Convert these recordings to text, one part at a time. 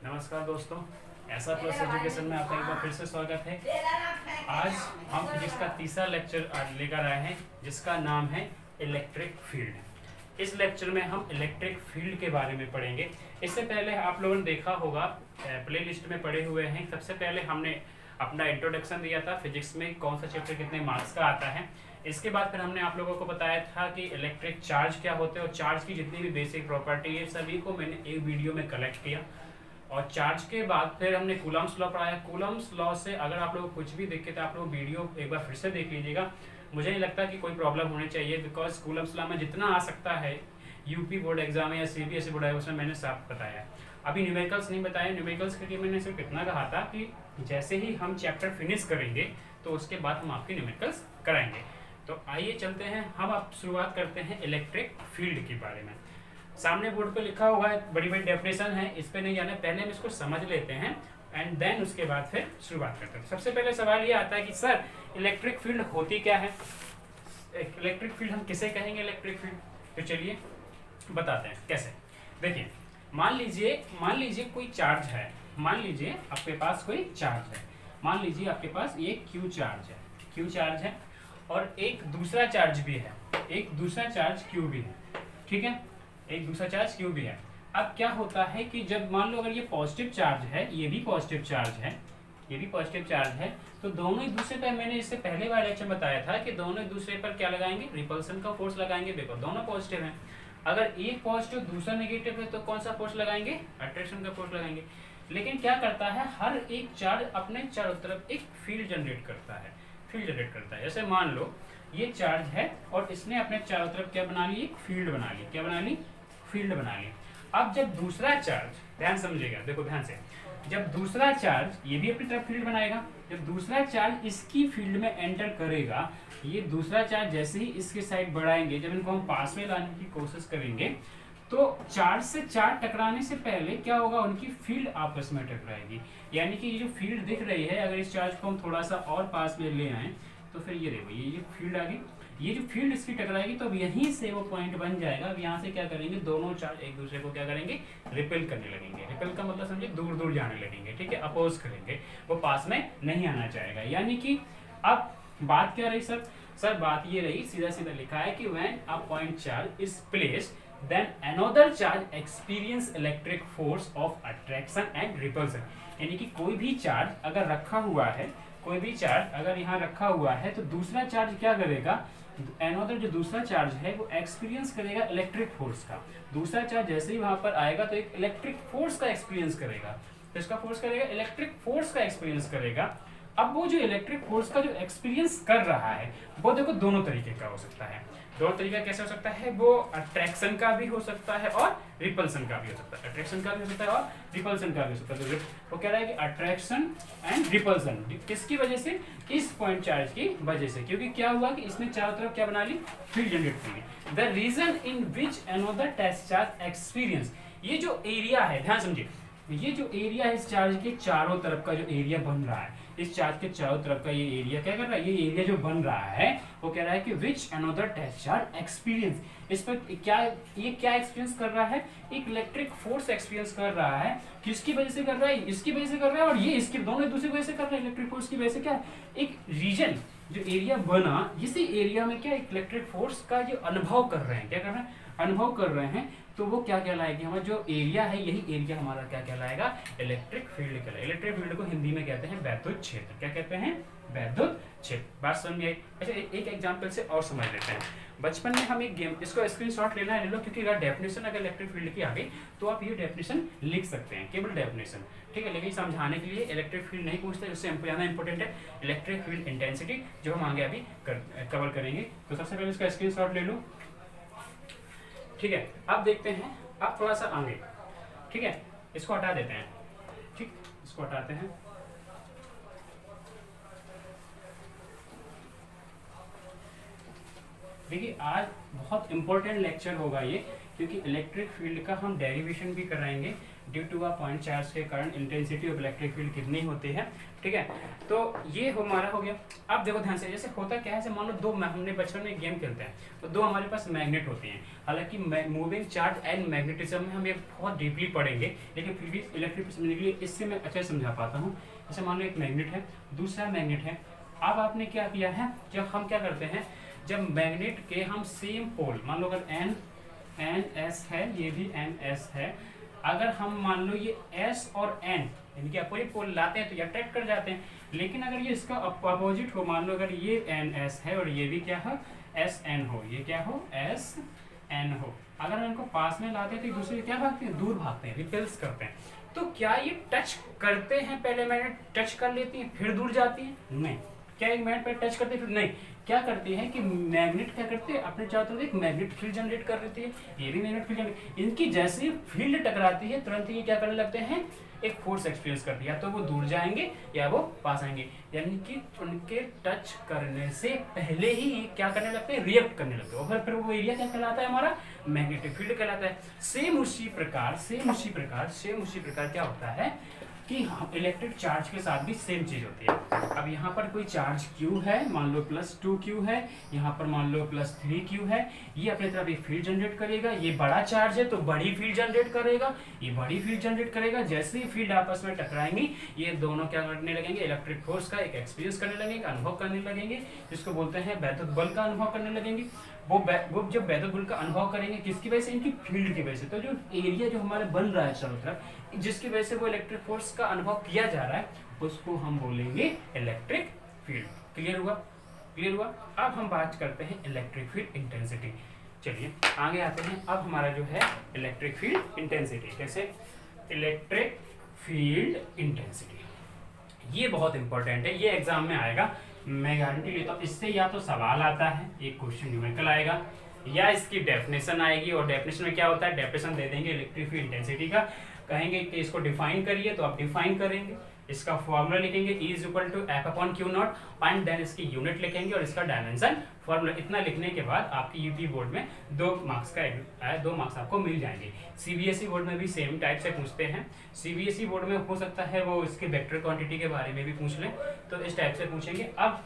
नमस्कार दोस्तों, ऐसा प्लस एजुकेशन में आपका एक बार फिर से स्वागत है। आज हम फिजिक्स का तीसरा लेक्चर आज लेकर आए हैं जिसका नाम है इलेक्ट्रिक फील्ड। इस लेक्चर में हम इलेक्ट्रिक फील्ड के बारे में पढ़ेंगे। इससे पहले आप लोगों ने देखा होगा, प्ले लिस्ट में पढ़े हुए हैं। सबसे पहले हमने अपना इंट्रोडक्शन दिया था फिजिक्स में कौन सा चैप्टर कितने मार्क्स का आता है। इसके बाद फिर हमने आप लोगों को बताया था कि इलेक्ट्रिक चार्ज क्या होते हैं और चार्ज की जितनी भी बेसिक प्रॉपर्टी है सभी को मैंने एक वीडियो में कलेक्ट किया। और चार्ज के बाद फिर हमने कूलम्स लॉ पढ़ाया। कूलम्स लॉ से अगर आप लोग कुछ भी देखे तो आप लोग वीडियो एक बार फिर से देख लीजिएगा। मुझे नहीं लगता कि कोई प्रॉब्लम होनी चाहिए, बिकॉज कूलम्स लॉ में जितना आ सकता है यूपी बोर्ड एग्जाम या सीबीएसई बोर्ड है उसमें मैंने साफ बताया। अभी न्यूमेरिकल्स नहीं बताया। न्यूमेरिकल्स के लिए मैंने सिर्फ इतना कहा था कि जैसे ही हम चैप्टर फिनिश करेंगे तो उसके बाद हम आपके न्यूमेरिकल्स कराएंगे। तो आइए चलते हैं, हम आप शुरुआत करते हैं इलेक्ट्रिक फील्ड के बारे में। सामने बोर्ड पे लिखा हुआ है, बड़ी बड़ी डेफिनेशन है, इस पे नहीं जाना, पहले हम इसको समझ लेते हैं एंड देन उसके बाद फिर शुरुआत करते हैं। सबसे पहले सवाल ये आता है कि सर इलेक्ट्रिक फील्ड होती क्या है, इलेक्ट्रिक फील्ड हम किसे कहेंगे इलेक्ट्रिक फील्ड। तो चलिए बताते हैं कैसे। देखिए, मान लीजिए कोई चार्ज है, मान लीजिए आपके पास कोई चार्ज है, मान लीजिए आपके पास ये क्यू चार्ज है और एक दूसरा चार्ज भी है, एक दूसरा चार्ज क्यू भी है, ठीक है, एक दूसरा चार्ज क्यू भी है। अब क्या होता है कि जब मान लो अगर ये पॉजिटिव चार्ज है, ये भी पॉजिटिव चार्ज है, ये भी पॉजिटिव चार्ज है, तो दोनों एक दूसरे पर, मैंने इससे पहले वाले लेक्चर में बताया था कि दोनों एक दूसरे पर क्या लगाएंगे, रिपल्सन का फोर्स लगाएंगे। देखो दोनों पॉजिटिव हैं, अगर एक पॉजिटिव दूसरा नेगेटिव है तो कौन सा फोर्स लगाएंगे, अट्रैक्शन का फोर्स लगाएंगे। लेकिन क्या करता है, हर एक चार्ज अपने चारों तरफ एक फील्ड जनरेट करता है, जैसे मान लो ये चार्ज है और इसने अपने चारों तरफ क्या बना ली, एक फील्ड बना ली, क्या बना ली, फील्ड बना ली। अब जब दूसरा चार्ज, ध्यान समझिएगा, देखो ध्यान से, जब दूसरा चार्ज ये भी अपनी तरफ फील्ड बनाएगा, जब दूसरा चार्ज इसकी फील्ड में एंटर करेगा, ये दूसरा चार्ज जैसे ही इसके साइड बढ़ाएंगे, जब इनको हम पास में लाने की कोशिश करेंगे तो चार्ज से चार्ज टकराने से पहले क्या होगा, उनकी फील्ड आपस में टकराएगी। यानी कि ये जो फील्ड दिख रही है, अगर इस चार्ज को हम थोड़ा सा और पास में ले आए तो फिर ये देखो ये फील्ड आ गई, ये जो फील्ड इसकी टकराएगी तो अब यहीं से वो पॉइंट बन जाएगा। अब यहाँ से क्या करेंगे, दोनों चार्ज एक दूसरे को क्या करेंगे, रिपेल करने लगेंगे। रिपेल का मतलब समझे, दूर दूर जाने लगेंगे, ठीक है, अपोज करेंगे, वो पास में नहीं आना चाहेगा। यानी कि अब बात क्या रही सर बात ये रही, सीधा सीधा लिखा है कि when a point charge is placed then another charge experience electric force of attraction and repulsion। यानी कि कोई भी चार्ज अगर रखा हुआ है, कोई भी चार्ज अगर यहाँ रखा हुआ है तो दूसरा चार्ज क्या करेगा, another जो दूसरा चार्ज है वो एक्सपीरियंस करेगा इलेक्ट्रिक फोर्स का। दूसरा चार्ज जैसे ही वहां पर आएगा तो एक इलेक्ट्रिक फोर्स का एक्सपीरियंस करेगा, तो इसका फोर्स करेगा, इलेक्ट्रिक फोर्स का एक्सपीरियंस करेगा। अब वो जो इलेक्ट्रिक फोर्स का जो एक्सपीरियंस कर रहा है वो देखो दोनों तरीके का हो सकता है। दो तरीका कैसे हो सकता है, वो अट्रैक्शन का भी हो सकता है और रिपल्सन का भी हो सकता है, अट्रैक्शन का भी हो सकता है और रिपल्सन का भी हो सकता है। तो वो कह रहा है कि अट्रैक्शन एंड रिपल्सन किसकी वजह से, इस पॉइंट चार्ज की वजह से, क्योंकि क्या हुआ कि इसने चारों तरफ क्या बना ली, फील्ड जनरेट कर ली। The region in which another test charge experience, ये जो एरिया है, ध्यान समझिए, ये जो एरिया है इस चार्ज के चारों तरफ का जो एरिया बन रहा है, इस चार्ज के चारों तरफ का ये एरिया क्या कर रहा है, ये एरिया जो बन रहा है वो कह रहा है कि विच अनदर टेस्ट चार्ज एक्सपीरियंस, इस पर क्या, ये क्या एक्सपीरियंस कर रहा है, एक इलेक्ट्रिक फोर्स एक्सपीरियंस कर रहा है। किसकी वजह से कर रहा है, इसकी वजह से कर रहा है और ये इसकी, दोनों एक दूसरे की वजह से कर रहे हैं। इलेक्ट्रिक फोर्स की वजह से क्या है, एक रीजन जो एरिया बना, इसी एरिया में क्या इलेक्ट्रिक फोर्स का जो अनुभव कर रहे हैं, क्या कर रहे हैं, अनुभव कर रहे हैं, तो वो क्या कहलाएगी, हमारा जो एरिया है यही एरिया हमारा क्या कहलाएगा, इलेक्ट्रिक फील्ड कहलाएगा। इलेक्ट्रिक फील्ड को हिंदी में कहते हैं वैद्युत क्षेत्र, क्या कहते हैं, वैद्युत क्षेत्र। बात समझ में आई। अच्छा एक एग्जांपल से और समझ लेते हैं। बचपन में हम एक गेम, इसको स्क्रीनशॉट लेना है ले लो, क्योंकि अगर डेफिनेशन अगर इलेक्ट्रिक फील्ड की आ गई तो आप ये डेफिनेशन लिख सकते हैं, केवल डेफिनेशन, ठीक है। लेकिन समझाने के लिए इलेक्ट्रिक फील्ड नहीं पूछते, उससे ज़्यादा इंपॉर्टेंट है इलेक्ट्रिक फील्ड इंटेंसिटी, जो हम आगे अभी कवर करेंगे। तो सबसे पहले इसका स्क्रीनशॉट ले लो, ठीक है। अब देखते हैं, अब थोड़ा सा आगे, ठीक है, इसको हटा देते हैं, ठीक, इसको हटाते हैं। देखिए आज बहुत इंपॉर्टेंट लेक्चर होगा ये, क्योंकि इलेक्ट्रिक फील्ड का हम डेरिवेशन भी कराएंगे due to a point charge के कारण इंटेंसिटी ऑफ इलेक्ट्रिक फील्ड कितनी होती है, ठीक है। तो ये हमारा हो गया। अब देखो ध्यान से, जैसे होता क्या है, जैसे मान लो दो, हमने बचपन में गेम खेलते हैं तो दो हमारे पास मैग्नेट होते हैं। हालांकि मूविंग चार्ज एंड मैग्नेटिज्म में हम ये बहुत डीपली पढ़ेंगे, लेकिन फिर भी इलेक्ट्रिक समझने के लिए इससे मैं अच्छे से समझा पाता हूँ। जैसे मान लो एक मैग्नेट है, दूसरा मैग्नेट है। अब आपने क्या किया है, जब हम क्या करते हैं, जब मैग्नेट के हम सेम पोल, मान लो अगर एन एस है, ये भी एन एस है, अगर हम मान लो ये एस और एन इनके अपोजिट पोल लाते हैं तो ये अट्रैक्ट कर जाते हैं। लेकिन अगर ये इसका अपोजिट हो, मान लो अगर ये एन एस है और ये भी क्या हो, एस एन हो, ये क्या हो, एस एन हो, अगर हम इनको पास में लाते हैं तो एक दूसरे क्या भागते हैं, दूर भागते हैं, रिपेल्स करते हैं। तो क्या ये टच करते हैं, पहले मैग्नेट टच कर लेती है फिर दूर जाती है? नहीं। क्या एक मैग्नेट पर टच करते हैं फिर? नहीं। क्या करते हैं कि मैग्नेट क्या करते हैं, अपने चारों तरफ एक मैग्नेट फील्ड जनरेट कर देती है, ये भी मैग्नेट फील्ड जनरेट, इनकी जैसे ही फील्ड टकराती है तुरंत ये क्या करने लगते हैं, एक फोर्स एक्सपीरियंस करती है, या तो वो दूर जाएंगे या वो पास आएंगे। यानी कि उनके टच करने से पहले ही क्या करने लगते हैं, रिएक्ट करने लगते हैं, और फिर वो एरिया क्या कहलाता है, हमारा मैग्नेटिक फील्ड कहलाता है। सेम उसी प्रकार क्या होता है कि इलेक्ट्रिक चार्ज के साथ भी सेम चीज होती है। अब यहाँ पर कोई चार्ज Q है, मान लो +2Q है, यहाँ पर मान लो +3Q है, ये अपने तरफ एक फील्ड जनरेट करेगा। ये बड़ा चार्ज है तो बड़ी फील्ड जनरेट करेगा, ये बड़ी फील्ड जनरेट करेगा। जैसे ही फील्ड आपस में टकराएंगी ये दोनों क्या करने लगेंगे, इलेक्ट्रिक फोर्स का एक एक्सपीरियंस करने लगेंगे, अनुभव करने लगेंगे, जिसको बोलते हैं वैद्युत बल का अनुभव करने लगेंगे। वो जब वैद्युत बल का अनुभव करेंगे किसकी वजह से, इनकी फील्ड की वजह से। तो जो एरिया जो हमारे बन रहा है चारों तरफ, जिसकी वजह से वो इलेक्ट्रिक फोर्स का अनुभव किया जा रहा है, उसको हम बोलेंगे इलेक्ट्रिक फील्ड। क्लियर हुआ? अब हम बात करते हैं इलेक्ट्रिक फील्ड इंटेंसिटी। चलिए आगे आते हैं। अब हमारा जो है इलेक्ट्रिक फील्ड इंटेंसिटी, कैसे इलेक्ट्रिक फील्ड इंटेंसिटी, ये बहुत इंपॉर्टेंट है, ये एग्जाम में आएगा, मैं गारंटी लेता हूँ। इससे या तो सवाल आता है, एक क्वेश्चन न्यूमेरिकल आएगा, या इसकी डेफिनेशन आएगी, और डेफिनेशन में क्या होता है, डेफिनेशन दे देंगे इलेक्ट्रिक फील्ड इंटेंसिटी का, कहेंगे कि इसको डिफाइन करिए तो आप डिफाइन करेंगे, इसका फॉर्मूला लिखेंगे E = F/Q0, एंड देन इसकी यूनिट लिखेंगे और इसका डायमेंशन फॉर्मूला। इतना लिखने के बाद आपकी यूपी बोर्ड में 2 मार्क्स आपको मिल जाएंगे। सीबीएसई बोर्ड में भी सेम टाइप से पूछते हैं। सीबीएसई बोर्ड में हो सकता है वो इसके वेक्टर क्वांटिटी के बारे में भी पूछ लें, तो इस टाइप से पूछेंगे। अब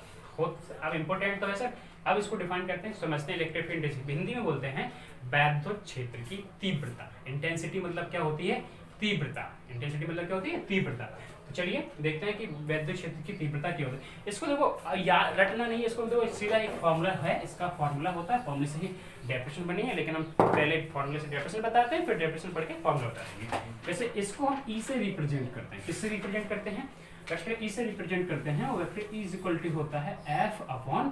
इम्पोर्टेंट तो है सर, अब इसको डिफाइन करते हैं, समझते हैं इलेक्ट्रिक फील्ड इंटेंसिटी। हिंदी में बोलते हैं वैद्युत क्षेत्र की तीव्रता। इंटेंसिटी मतलब क्या होती है, तीव्रता। इंटेंसिटी मतलब क्या होती है, तीव्रता। तो चलिए देखते हैं कि वैद्युत क्षेत्र की तीव्रता क्या होती है। इसको देखो रटना नहीं है, इसको देखो सीधा एक फॉर्मूला है, इसका फॉर्मूला होता है, फॉर्मूले से ही डेफिनेशन बनी है, लेकिन हम पहले फॉर्मूले से डेफिनेशन बताते हैं, फिर डेफिनेशन पढ़ के फॉर्मूला बता देंगे। वैसे इसको हम ई से रिप्रेजेंट करते हैं। किससे रिप्रेजेंट करते हैं, वेक्टर ई से रिप्रेजेंट करते हैं, और वेक्टर ई = होता है F/Q0। और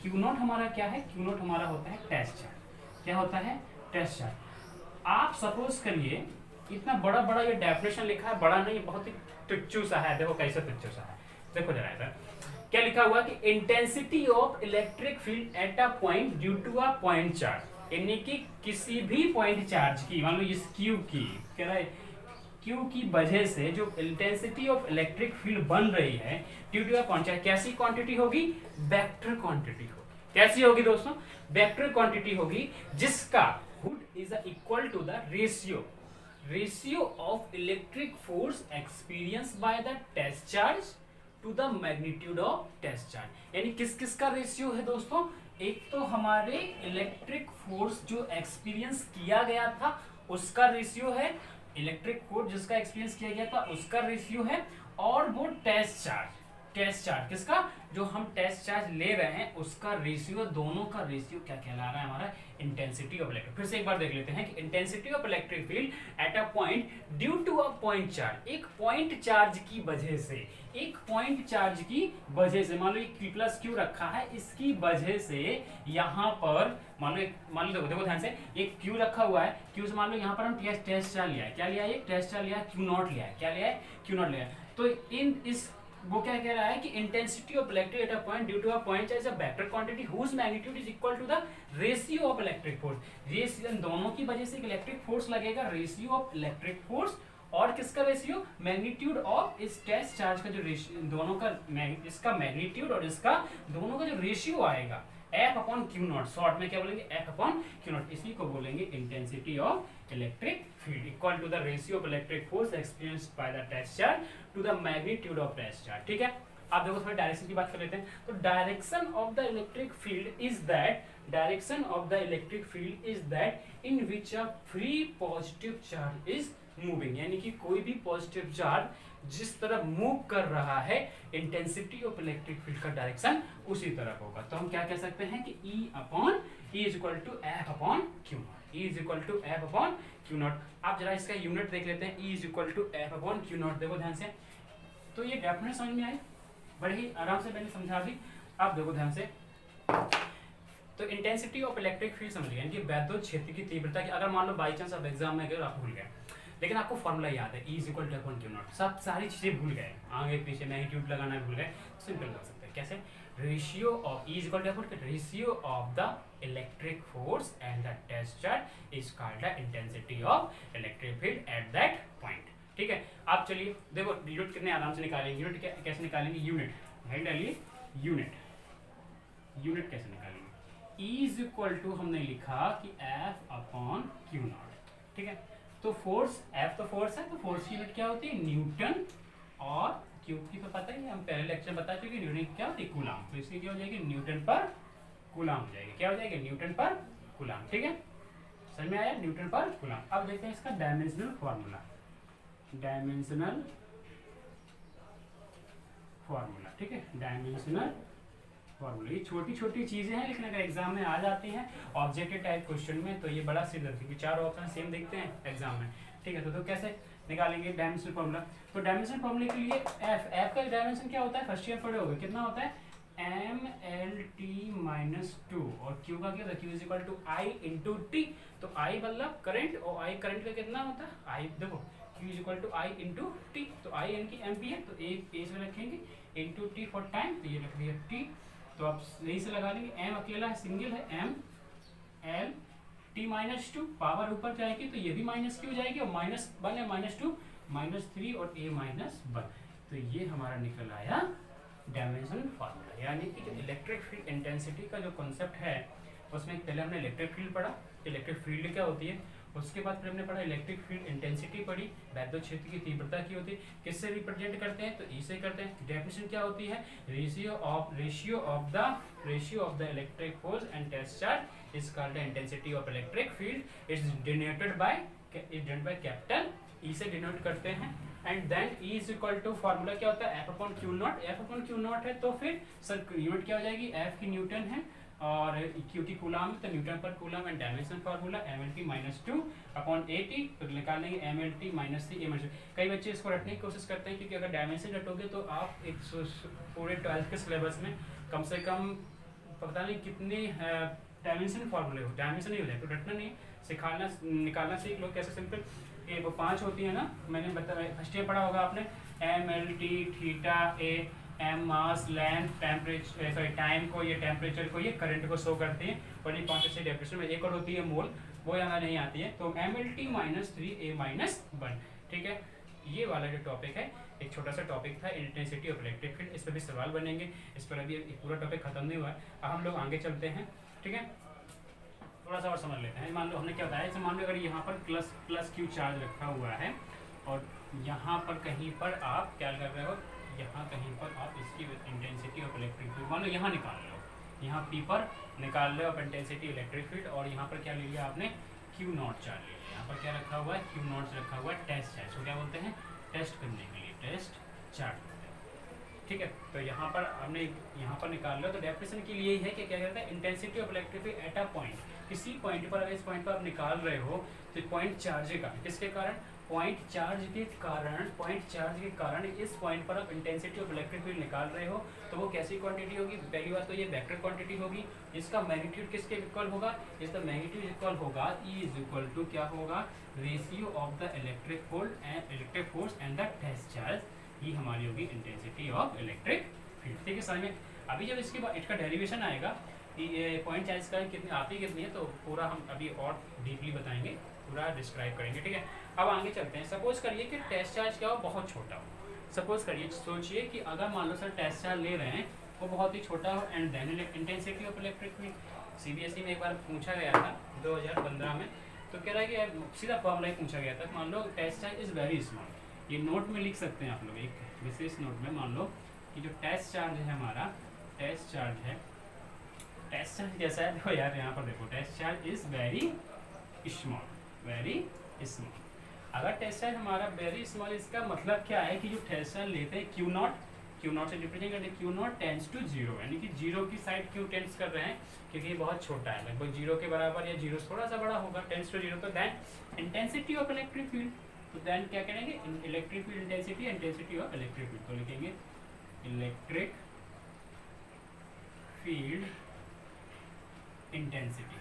Q0 हमारा क्या है, Q0 हमारा होता है टेस्ट चार्ज। क्या होता है, टेस्ट चार्ज। आप सपोज करिए इतना बड़ा बड़ा ये डेफिनेशन लिखा है, बड़ा नहीं, बहुत ही तुच्छु सा है। देखो कैसे तुच्छु सा है, देखो जरा इधर क्या लिखा हुआ कि intensity of electric field at a point due to a point charge, यानी कि किसी भी पॉइंट चार्ज की, मान लो इस Q की, कह रहा है Q की वजह से जो इंटेंसिटी ऑफ इलेक्ट्रिक फील्ड बन रही है due to a point charge, कैसी क्वांटिटी होगी, वेक्टर क्वांटिटी होगी। कैसी होगी दोस्तों, वेक्टर क्वांटिटी होगी, जिसका hood is equal to the ratio of electric force experience by the test charge to the magnitude of test charge. यानी किस किस का रेशियो है दोस्तों, एक तो हमारे इलेक्ट्रिक फोर्स जो एक्सपीरियंस किया गया था उसका रेशियो है, इलेक्ट्रिक फोर्स जिसका एक्सपीरियंस किया गया था उसका रेशियो है, और वो टेस्ट चार्ज किसका, जो हम टेस्ट चार्ज ले रहे हैं उसका रेशियो, दोनों का रेशियो क्या कहला रहा है, हमारा इंटेंसिटी ऑफ इलेक्ट्रिक। फिर से एक बार देख लेते हैं कि intensity of electric field at a point due to a point charge, एक पॉइंट चार्ज की वजह से, मान लो ये Q रखा है, इसकी वजह से यहाँ पर मान लो देखो ध्यान से, एक Q रखा हुआ है, Q से मान लो यहाँ पर हम टेस्ट चार्ज लिया है, क्या लिया है, टेस्ट चार्ज लिया है, Q0 लिया है, क्या लिया है, Q0 लिया है। तो इस वो क्या कह रहा है कि intensity of electric at a point due to a point charge a vector quantity whose magnitude is equal to the ratio of electric force. Ratio दोनों की वजह से इलेक्ट्रिक फोर्स लगेगा, रेशियो ऑफ इलेक्ट्रिक फोर्स, और किसका ratio, magnitude of इस test charge का जो रेशियो, दोनों का इसका मैग्नीट्यूड और इसका दोनों का जो रेशियो आएगा, F upon Q not, short में क्या बोलेंगे, एफ अपॉन क्यू नॉट, इसी को बोलेंगे intensity of electric field equal to the ratio of electric force experienced by the test charge to the magnitude of test charge. ठीक है, आप देखो थोड़ा डायरेक्शन की बात कर लेते हैं। तो direction of the electric field is that, direction of the electric field is that in which a free positive charge is moving, यानी कि कोई भी पॉजिटिव चार्ज जिस तरफ मूव कर रहा है, इंटेंसिटी ऑफ इलेक्ट्रिक फील्ड का डायरेक्शन उसी तरफ होगा। तो हम क्या कह सकते हैं कि E is equal to F upon Q naught, E is equal to F upon Q naught. आप जरा इसका यूनिट देख लेते हैं, E is equal to F upon Q naught. देखो ध्यान से, तो ये डेफिनेट समझ में आई, बड़े ही आराम से मैंने समझा दी। आप देखो ध्यान से, तो इंटेंसिटी ऑफ इलेक्ट्रिक फील्ड समझ गए, यानी कि वैद्युत क्षेत्र की तीव्रता की, अगर मान लो बाई चांस आप एग्जाम में गए आप भूल गए, लेकिन आपको फॉर्मूला याद है, E is equal to F upon Q naught, सब सारी चीजें भूल गए, आगे पीछे मैग्नीट्यूड लगाना भूल गए, सिंपल कर सकते हैं कैसे, ratio of E is equal to F upon ratio of the electric force and the test charge is called the intensity of electric field at that point. ठीक है, आप चलिए देखो यूनिट कितने आराम से निकालेंगे, यूनिट कैसे निकालेंगे, यूनिट हेड डालिए, यूनिट कैसे निकालेंगे, E इज इक्वल टू हमने लिखा कि F अपॉन क्यू नॉट। ठीक है, तो फोर्स F तो फोर्स है, तो फोर्स की यूनिट क्या होती है, न्यूटन, और क्यू की तो पता ही है, हम पहले लेक्चर बता चुके हैं, न्यूटन क्या होती है, कूलाम, तो इसकी क्या हो जाएगी, न्यूटन पर कूलाम हो जाएगी, क्या हो जाएगी, न्यूटन पर कूलाम। ठीक है, समझ में आया, न्यूटन पर कूलाम। अब देखते हैं इसका डायमेंशनल फार्मूला, डायमेंशनल फार्मूला। ठीक है, डायमेंशनल फार्मूला, ये छोटी छोटी चीजें हैं, लेकिन अगर एग्जाम में आ जाती हैं ऑब्जेक्टिव टाइप क्वेश्चन में, तो ये बड़ा सिर, क्योंकि चार ऑप्शन सेम देखते हैं एग्जाम में। ठीक है, तो कैसे निकालेंगे डायमेंशनल फार्मूला, तो डायमेंशनल फार्मूले के लिए एफ का डायमेंशन क्या होता है, फर्स्ट ईयर पढ़े होगा, कितना होता है, MLT-2, और Q का क्या होता है, Q is equal to I into T, तो I मतलब करंट, और I करंट का कितना होता है, I देखो Q is equal to I into T, तो I यानी कि एम्पियर, तो एक पेज में रखेंगे, इंटू टी फॉर टाइम, तो ये रख दिया टी, तो आप यही से लगा लेंगे, M अकेला है, सिंगल है, M L T-2, पावर ऊपर जाएगी तो ये भी माइनस क्यू जाएगी, और -1 है, -2, -3 और A-1, तो ये हमारा निकल आया डायमेंशनल फार्मूला। यानी कि जो इलेक्ट्रिक फील्ड इंटेंसिटी का जो कॉन्सेप्ट है, उसमें पहले हमने इलेक्ट्रिक फील्ड पढ़ा, इलेक्ट्रिक फील्ड क्या होती है, उसके बाद फिर हमने पढ़ा इलेक्ट्रिक फील्ड इंटेंसिटी पढ़ी, वैद्युत क्षेत्र की तीव्रता की होती है, किससे रिप्रेजेंट करते हैं, तो ई से करते हैं। डेफिनेशन क्या होती है, ratio of the electric force and test charge is called the intensity of electric field, is denoted by capital E से डिनोट करते हैं। And then E is equal to formula क्या होता है, F upon Q naught, F upon Q naught है, तो फिर sir unit क्या हो जाएगी, F की न्यूटन है और Q की कूलाम, तो न्यूटन पर coulomb, and dimension formula MLT-2 upon AT, तो निकाल लेंगे MLT-3 A-2। कई बच्चे इसको रटने की कोशिश करते हैं, क्योंकि अगर डायमेंशन रटोगे तो आप एक पूरे 12th के सिलेबस में कम से कम पता नहीं कितने डायमेंशन फार्मूले हो, डायमेंशन नहीं हो जाए, तो रटना नहीं, सिखाना निकालना सीख लो कैसे। सिंपल ये वो 5 होती है ना, मैंने बताया फर्स्ट ईयर पढ़ा होगा आपने, MLT, theta, A, M mass, length, temperature, sorry time को, ये टेम्परेचर को, ये करंट को शो करते हैं, और ये 5 से डेफिनेशन में एक और होती है मोल, वो यहाँ नहीं आती है, तो MLT-3 A-1। ठीक है, ये वाला जो टॉपिक है एक छोटा सा टॉपिक था, इंटेंसिटी ऑफ इलेक्ट्रिक फील्ड, इस पर भी सवाल बनेंगे, इस पर अभी पूरा टॉपिक खत्म नहीं हुआ है। अब हम लोग आगे चलते हैं। ठीक है, थोड़ा सा और समझ लेते हैं। मान लो हमने क्या बताया, जैसे मान लो अगर यहाँ पर प्लस क्यू चार्ज रखा हुआ है, और यहाँ पर कहीं पर आप क्या कर रहे हो, यहाँ कहीं पर आप इसकी इंटेंसिटी ऑफ इलेक्ट्रिक फील्ड मान लो यहाँ निकाल लो, यहाँ P पर निकाल लो आप इंटेंसिटी इलेक्ट्रिक फील्ड, और यहाँ पर क्या ले लिया आपने, Q नॉट चार्ज ले लिया, यहाँ पर क्या रखा हुआ है, Q नॉट रखा हुआ है, टेस्ट चार्ज, तो क्या बोलते हैं, टेस्ट करने के लिए टेस्ट चार्ज। ठीक है, तो यहाँ पर हमने यहाँ पर निकाल लो, तो डेफिनेशन के लिए यही है कि क्या कहता है, intensity of electric field at a point, किसी पॉइंट पर, अगर इस पॉइंट पर आप निकाल रहे हो, तो पॉइंट चार्ज का, किसके कारण, पॉइंट चार्ज के कारण इस पॉइंट पर आप इंटेंसिटी ऑफ इलेक्ट्रिक फील्ड निकाल रहे हो, तो वो कैसी क्वांटिटी होगी, पहली बात तो ये वेक्टर क्वांटिटी होगी, इसका मैग्नीट्यूड किसके इक्वल होगा, इसका मैग्नीट्यूड इक्वल होगा E इज इक्वल टू क्या होगा, ratio of the electric force and the test charge, ये हमारी होगी इंटेंसिटी ऑफ इलेक्ट्रिक फील्ड। ठीक है, समझ में। अभी जब इसके बाद इसका डेरिवेशन आएगा कि पॉइंट चार्ज का कितनी आती कितनी है, तो पूरा हम अभी और डीपली बताएंगे, पूरा डिस्क्राइब करेंगे। ठीक है, अब आगे चलते हैं। सपोज करिए कि टेस्ट चार्ज क्या हो, बहुत छोटा हो। सपोज करिए, सोचिए कि अगर मान लो सर टेस्ट चार्ज ले रहे हैं वो बहुत ही छोटा हो, and then intensity of electric field. CBSE में एक बार पूछा गया था 2015 में, तो कह रहा है कि सीधा फॉर्मूला ही पूछा गया था। मान लो test charge is very small, ये नोट में लिख सकते हैं आप लोग, एक विशेष नोट में मान लो कि जो टेस्ट चार्ज है हमारा, टेस्ट चार्ज है, टेस्ट चार्ज कैसा है देखो यार, यहाँ पर देखो test charge is very small, very small. अगर टेस्ट चार्ज हमारा वेरी स्मॉल, इसका मतलब क्या है कि जो टेस्ट चार्ज लेते हैं क्यू नॉट से रिप्रेजेंट करते हैं, Q naught tends to zero, यानी कि जीरो की साइड क्यों टेंड्स कर रहे हैं, क्योंकि ये बहुत छोटा है, लगभग जीरो के बराबर या जीरो थोड़ा सा बड़ा होगा, टेंड्स टू जीरो। तो then intensity of electric field, तो देन क्या करेंगे, electric field intensity, intensity of electric field, तो लिखेंगे इलेक्ट्रिक फील्ड इंटेंसिटी,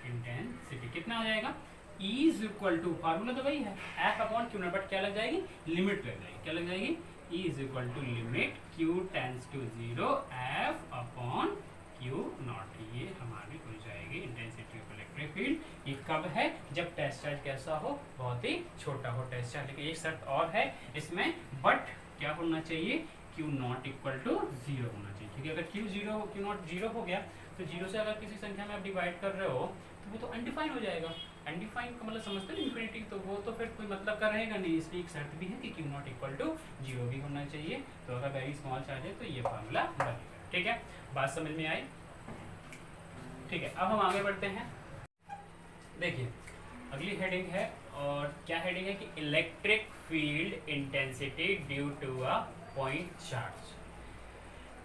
इंटेंसिटी कितना आ जाएगा, E is equal to, formula तो वही है F upon Q naught, but क्या लग जाएगी, लिमिट लग जाएगी, क्या लग जाएगी, E is equal to limit Q tends to zero F upon Q naught, ये हमारी हो जाएगी इंटेंसिटी ऑफ इलेक्ट्रिक फील्ड। ये कब है, जब टेस्ट चार्ज कैसा हो, बहुत ही छोटा हो टेस्ट चार्ज। लेकिन एक शर्त और है इसमें, बट क्या होना चाहिए, Q naught equal to zero होना चाहिए, क्योंकि अगर Q नॉट जीरो हो गया तो जीरो से अगर किसी संख्या में आप डिवाइड कर रहे हो तो वो तो अनडिफाइन हो जाएगा। अनडिफाइन का मतलब समझते हैं इन्फिनिटी, तो वो तो फिर कोई मतलब का रहेगा नहीं। इसलिए एक शर्त भी है कि Q naught equal to zero भी होना चाहिए। तो अगर वेरी स्मॉल चार्ज है तो ये फार्मूला बनेगा। ठीक है, बात समझ में आई। ठीक है, अब हम आगे बढ़ते हैं। देखिए अगली हेडिंग है, और क्या हेडिंग है कि electric field intensity due to a point charge.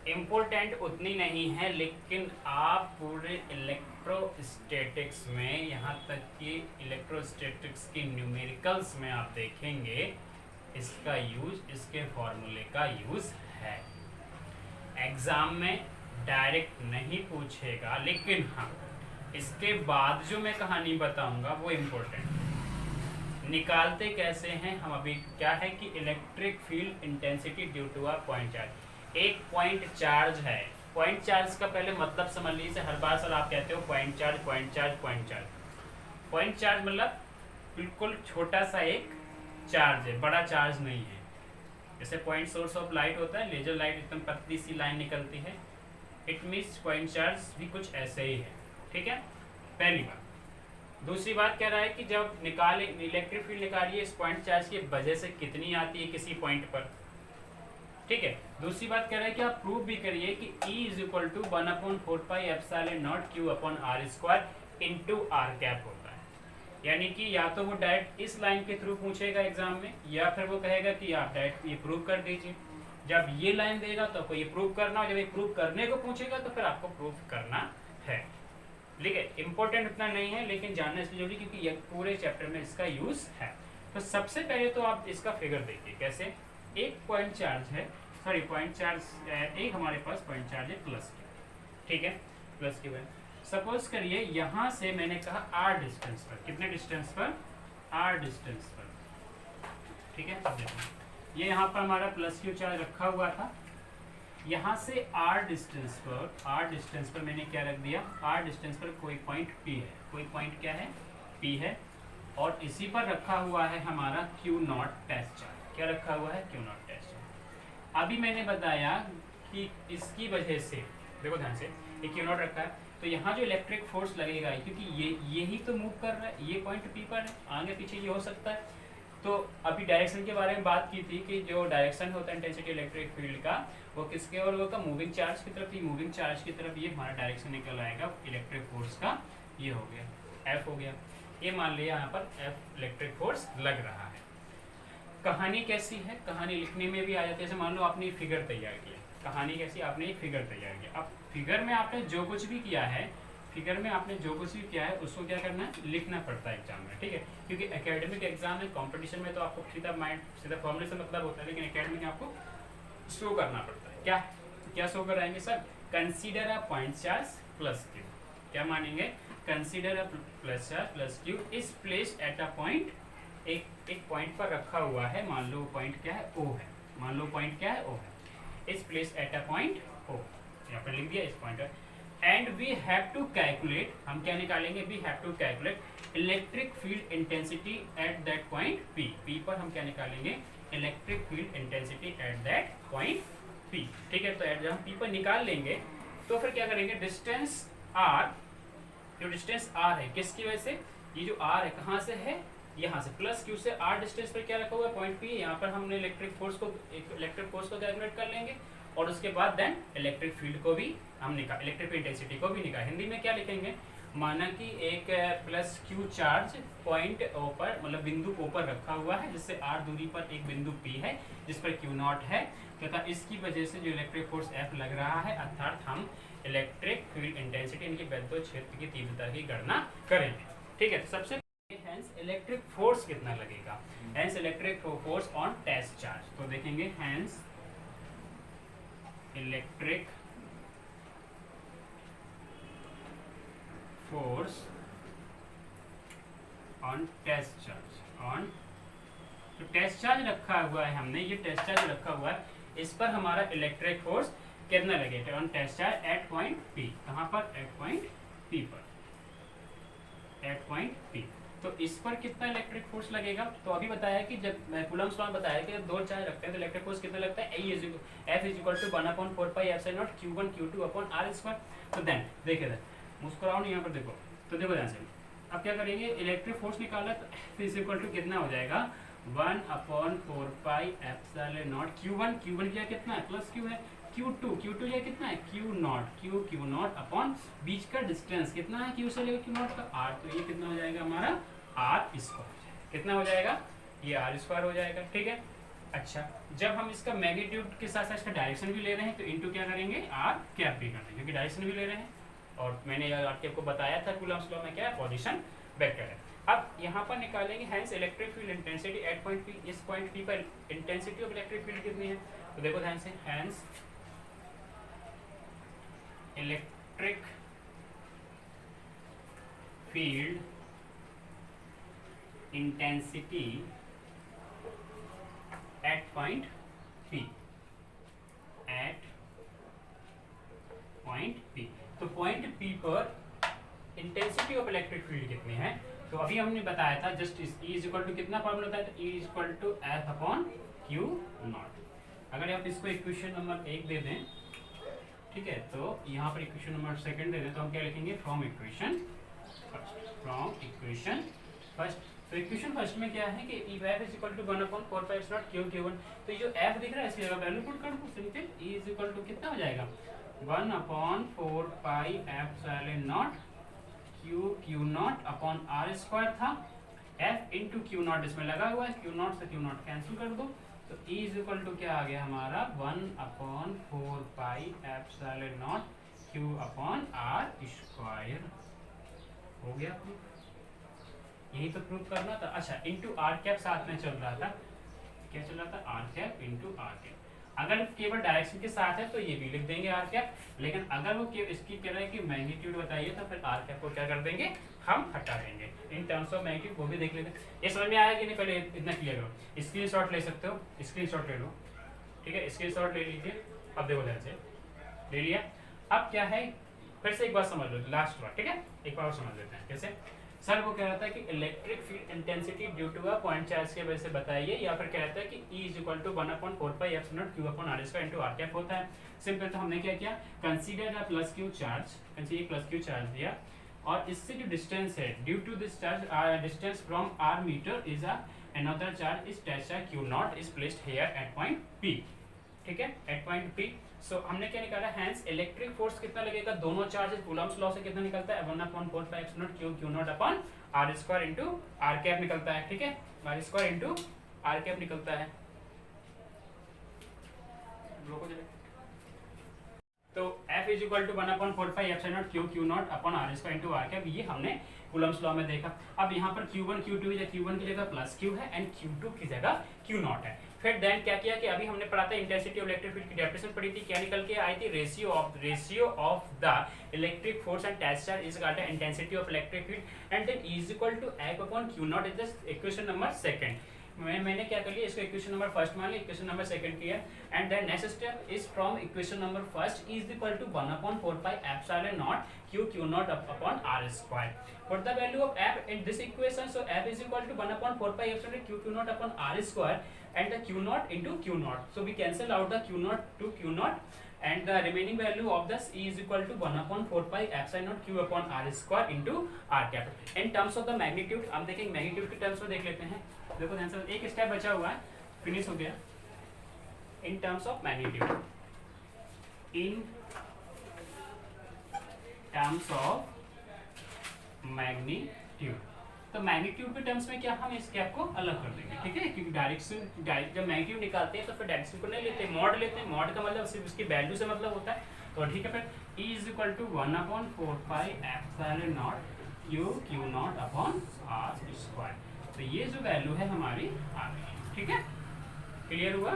Important उतनी नहीं है, लेकिन आप पूरे इलेक्ट्रोस्टैटिक्स में, यहाँ तक कि इलेक्ट्रोस्टैटिक्स की न्यूमेरिकल्स में आप देखेंगे इसका यूज, इसके फॉर्मूले का यूज है। एग्जाम में डायरेक्ट नहीं पूछेगा, लेकिन हाँ इसके बाद जो मैं कहानी बताऊंगा वो इम्पोर्टेंट। निकालते कैसे हैं हम, अभी क्या है कि electric field intensity due to a point charge, एक पॉइंट चार्ज है। पॉइंट चार्ज का पहले मतलब समझ लीजिए, हर बार सर आप कहते हो point charge, point charge, point charge. Point charge मतलब बिल्कुल छोटा सा एक चार्ज है, बड़ा चार्ज नहीं है। जैसे पॉइंट सोर्स ऑफ लाइट होता है, लेजर लाइट एकदम पतली सी लाइन निकलती है, इट मीन्स पॉइंट चार्ज भी कुछ ऐसे ही है। ठीक है, पहली बात। दूसरी बात कह रहा है कि जब निकाले इलेक्ट्रिक फील्ड निकालिए इस पॉइंट चार्ज की वजह से कितनी आती है किसी पॉइंट पर। ठीक है, दूसरी बात कह रहा है कि आप प्रूव भी करिए कि E is equal to 1/4πε0 Q upon R square into R cap होता है। यानी कि या तो वो डायरेक्ट इस लाइन के थ्रू पूछेगा एग्जाम में, या फिर वो कहेगा कि आप डायरेक्ट ये प्रूव कर दीजिए। जब ये लाइन देगा तो आपको ये प्रूव करना, और जब ये प्रूव करने को पूछेगा तो फिर आपको प्रूव करना है। ठीक है, इंपॉर्टेंट उतना नहीं है, लेकिन जानना इसलिए जरूरी क्योंकि ये पूरे चैप्टर में इसका यूज है। तो सबसे पहले तो आप इसका फिगर देखिए कैसे। एक पॉइंट चार्ज है, सॉरी पॉइंट चार्ज एक हमारे पास पॉइंट चार्ज है प्लस क्यू। ठीक है, प्लस क्यू है। सपोज करिए यहाँ से मैंने कहा आर डिस्टेंस पर, कितने डिस्टेंस पर, आर डिस्टेंस पर। ठीक है, अब देखो ये यहाँ पर हमारा प्लस क्यू चार्ज रखा हुआ था। यहाँ से आर डिस्टेंस पर मैंने क्या रख दिया, आर डिस्टेंस पर कोई पॉइंट पी है, कोई पॉइंट क्या है, पी है, और इसी पर रखा हुआ है हमारा क्यू नॉट टेस्ट चार्ज। क्या रखा हुआ है, क्यू नॉट टेस्ट चार्ज। अभी मैंने बताया कि इसकी वजह से, देखो ध्यान से, ये क्यू नॉट रखा है, तो यहाँ जो इलेक्ट्रिक फोर्स लगेगा, क्योंकि ये ही तो मूव कर रहा है, ये पॉइंट पी पर है, आगे पीछे ये हो सकता है। तो अभी डायरेक्शन के बारे में बात की थी कि जो डायरेक्शन होता है इंटेंसिटी इलेक्ट्रिक फील्ड का, वो किसके और होगा, मूविंग चार्ज की तरफ। मूविंग चार्ज की तरफ ये हमारा डायरेक्शन निकल आएगा इलेक्ट्रिक फोर्स का, ये हो गया एफ हो गया। ये मान लिया यहाँ पर एफ इलेक्ट्रिक फोर्स लग रहा है। कहानी कैसी है, कहानी लिखने में भी आ जाती है। जैसे मान लो आपने फिगर तैयार किया, कहानी कैसी, आपने एक फिगर तैयार किया। अब फिगर में आपने जो कुछ भी किया है, फिगर में आपने जो कुछ भी किया है उसको क्या करना है, लिखना पड़ता है एग्जाम में। ठीक है, क्योंकि एकेडमिक एग्जाम में, कंपटीशन में तो आपको सीधा माइंड, सीधा फॉर्मूले से मतलब होता है, लेकिन एकेडमिक में आपको शो करना पड़ता है। क्या क्या शो कराएंगे sir, consider a point charge plus Q. क्या मानेंगे, consider a plus charge plus Q is placed at a point, एक पॉइंट पर रखा हुआ है। मान लो पॉइंट क्या है, ओ है, मान लो पॉइंट क्या है, ओ है, is placed at a point O, यहाँ पर लिख दिया इस पॉइंट पर। And we have to calculate, हम क्या निकालेंगे, we have to calculate electric field intensity at that point P. P पर हम क्या निकालेंगे, electric field intensity at that point P, ठीक है। तो जब हम P पर निकाल लेंगे तो फिर क्या करेंगे, डिस्टेंस R, जो डिस्टेंस R है किसकी वजह से, ये जो R है कहाँ से है, यहाँ से, प्लस Q से R डिस्टेंस पर क्या रखा हुआ है, पॉइंट P। यहाँ पर हमने इलेक्ट्रिक फोर्स को कैलकुलेट कर लेंगे और उसके बाद देन इलेक्ट्रिक फील्ड को भी हम इलेक्ट्रिक इंटेंसिटी को भी निकाल। हिंदी में क्या लिखेंगे, माना कि एक plus Q charge point O पर, मतलब बिंदु O पर रखा हुआ है, जिससे R दूरी पर एक बिंदु P है जिस पर Q नॉट है, तथा इसकी वजह से जो इलेक्ट्रिक फोर्स F लग रहा है, अर्थात हम इलेक्ट्रिक फील्ड इंटेंसिटी, इनके वैद्युत क्षेत्र की तीव्रता की गणना करेंगे, ठीक है। तो सबसे हेंस इलेक्ट्रिक फोर्स कितना लगेगा, hence electric force on test charge, तो देखेंगे hence electric force on test charge, on तो टेस्ट चार्ज रखा हुआ है हमने, ये टेस्ट चार्ज रखा हुआ है, इस पर हमारा इलेक्ट्रिक फोर्स कितना लगेगा on test charge at point P, कहाँ पर, एट पॉइंट P पर, एट पॉइंट P। तो इस पर कितना इलेक्ट्रिक फोर्स लगेगा, तो अभी बताया कि जब कूलम्ब्स लॉ बताया कि दो चार्ज रखते हैं तो इलेक्ट्रिक फोर्स कितना लगता है, F is equal to 1/4πε0 Q1 Q2 upon R square. तो देन देखिए, मुस्कुराओ नहीं यहाँ पर, देखो तो देखो ध्यान से, अब क्या करेंगे, इलेक्ट्रिक फोर्स निकाला तो F इज इक्वल टू कितना हो जाएगा, 1/4πε0 Q1 क्या कितना है, प्लस Q है, Q2 ये कितना है, Q नॉट अपॉन बीच का डिस्टेंस कितना है, Q से लेकर Q नॉट का R, तो ये कितना हो जाएगा हमारा R स्क्वायर, कितना हो जाएगा, ये R स्क्वायर हो जाएगा, ठीक है। अच्छा, जब हम इसका मैग्नीट्यूड के साथ साथ इसका डायरेक्शन भी ले रहे हैं तो इनटू क्या करेंगे, R कैप भी करना है, क्योंकि डायरेक्शन भी ले रहे हैं, और मैंने आपको बताया था कूलम्ब्स लॉ में क्या है, पोजीशन वेक्टर है। अब यहाँ पर निकालेंगे hence electric field intensity at point P, इस पॉइंट P पर इंटेंसिटी ऑफ इलेक्ट्रिक फील्ड कितनी है, तो देखो ध्यान से, hence electric field intensity at point P, at point P। तो पॉइंट P पर इंटेंसिटी ऑफ इलेक्ट्रिक फील्ड कितनी है, तो अभी हमने बताया था just E is equal to कितना फॉर्मूला होता है, तो E is equal to F upon Q naught. अगर आप इसको इक्वेशन नंबर 1 दे दें, ठीक है, तो यहाँ पर इक्वेशन नंबर 2 दे दें, तो हम क्या लिखेंगे, फ्रॉम इक्वेशन फर्स्ट। तो इक्वेशन फर्स्ट में क्या है कि F is equal to 1/4πε0 Q1, तो ये जो F दिख रहा है इसकी जगह वैल्यू पुट कर दो, simple E is equal to कितना हो जाएगा, 1/4πε0 Q naught upon R square था, F इंटू Q नॉट इसमें लगा हुआ है, Q नॉट से Q नॉट कैंसिल कर दो, तो E इज इक्वल टू क्या आ गया हमारा, 1/4πε0 Q अपॉन R स्क्वायर, हो गया प्रूफ, यही तो प्रूफ करना था। अच्छा, इंटू R कैप साथ में चल रहा था, क्या चल रहा था, R cap into R cap. अगर केवल डायरेक्शन के साथ है तो ये भी लिख देंगे R कैप, लेकिन अगर वो इसकी कह रहा है कि मैग्नीट्यूड बताइए तो फिर R कैप को क्या कर देंगे, हम हटा देंगे। इन टर्म्स ऑफ मैग्नीट्यूड वो भी देख लेते हैं। ये समझ में आया कि नहीं, पहले इतना क्लियर करो। स्क्रीनशॉट ले सकते हो, स्क्रीनशॉट ले लो, ठीक है, स्क्रीनशॉट ले लीजिए। अब देखो ध्यान से, ले लिया। अब क्या है, फिर से एक बार समझ लो, लास्ट बार, ठीक है, एक बार समझ लेते हैं कैसे। सर वो कह रहा था कि electric field intensity due to a point charge के वजह से बताइए, या फिर कह रहा था कि E is equal to 1/4πε0 Q upon R square into R cap होता है। सिंपल, तो हमने क्या किया, consider a plus Q charge, consider plus Q charge दिया, और इससे जो डिस्टेंस है due to this charge, distance from R metre is another charge is test charge Q naught is placed here at point P, ठीक है, eight point P। सो हमने क्या निकाला, हेंस इलेक्ट्रिक फोर्स कितना लगेगा, दोनों चार्जेस कूलम्ब्स लॉ से कितना निकलता है, 1/4πε0 Q naught upon R square into R cap निकलता है, ठीक है, R square into R cap निकलता है। तो F is equal to 1/4πε0 Q naught upon R square into R cap, ये हमने कूलम्ब्स लॉ में देखा। अब यहाँ पर Q1 Q2 है, Q1 की जगह प्लस Q है एंड Q2 की जगह Q नॉट है। फिर देन क्या किया कि अभी हमने पढ़ा था इंटेंसिटी ऑफ इलेक्ट्रिक फील्ड की डेफिनेशन पढ़ी थी, क्या निकल के आई थी, ratio of the electric force and test charge is equal to intensity of electric field and then E is equal to F upon Q naught is the equation number 2। मैंने क्या कर लिया, इसको इक्वेशन नंबर फर्स्ट मान लिया, equation number second किया, and then next step is from equation number first is equal to 1/4 pi epsilon naught q naught upon r square. What the value of f in this equation? So f is equal to 1/4 pi epsilon q naught upon r square and the q naught into q naught. So we cancel out the q naught to q naught and the remaining value of this E is equal to 1/4 pi epsilon naught q upon r square into r cap. In terms of the magnitude, हम देखेंगे magnitude के terms में देख लेते हैं. देखो ध्यान से, एक स्टेप बचा हुआ है, फिनिश हो गया. In terms of magnitude, in terms of magnitude, तो मैग्नीट्यूड के टर्म्स में क्या हम इस कैप को अलग कर देंगे, ठीक है, क्योंकि डायरेक्ट जब मैग्नीट्यूड निकालते हैं तो फिर डायरेक्शन को नहीं लेते, मॉड लेते हैं. मॉड का मतलब सिर्फ उसकी वैल्यू से मतलब होता है. तो ठीक है, फिर E is equal to 1/4 pi epsilon naught q naught upon r square. तो ये जो वैल्यू है हमारी आ गई, ठीक है, क्लियर हुआ.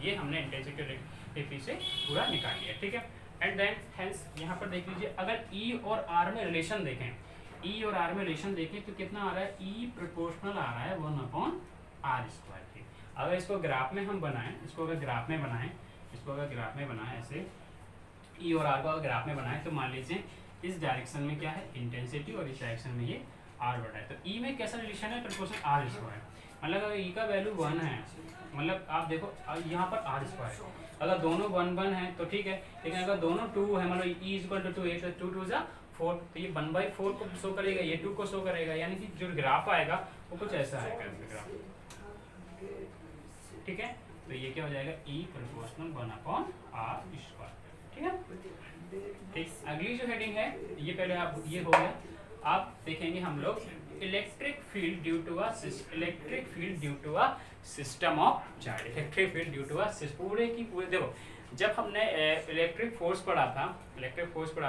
ये हमने इंटेंसिटी से पूरा निकाल लिया, ठीक है. एंड देन हेंस यहाँ पर देख लीजिए, अगर E और R में रिलेशन देखें, E और R में रिलेशन देखें तो कितना आ रहा है, E प्रोपोर्शनल आ रहा है 1/r स्क्वायर के. अगर इसको ग्राफ में हम बनाएं, इसको अगर ग्राफ में बनाएं ऐसे E और R को अगर ग्राफ में बनाएं तो मान लीजिए इस डायरेक्शन में क्या है इंटेंसिटी और इस डायरेक्शन में ये R बढ़ा है. तो E में कैसा रिलेशन है, प्रोपोर्शनल r स्क्वायर. मतलब अगर E का वैल्यू 1 है, मतलब आप देखो यहाँ पर r स्क्वायर है, अगर दोनों 1 है तो ठीक है, लेकिन अगर दोनों 2 है, मतलब E इक्वल टू 2 है तो 2 2 4, तो ये 1/4 को शो करेगा, ये 2 को शो करेगा, यानी कि जो ग्राफ आएगा वो कुछ ऐसा आएगा ग्राफ, ठीक है. तो ये क्या हो जाएगा, E प्रोपोर्शनल 1/r स्क्वायर, ठीक है. ठीक, अगली जो हेडिंग है ये पहले आप, ये हो गया. आप देखेंगे हम लोग electric field due to a system of charge. Electric field due to a पूरे की पूरे, देखो जब हमने इलेक्ट्रिक फोर्स पढ़ा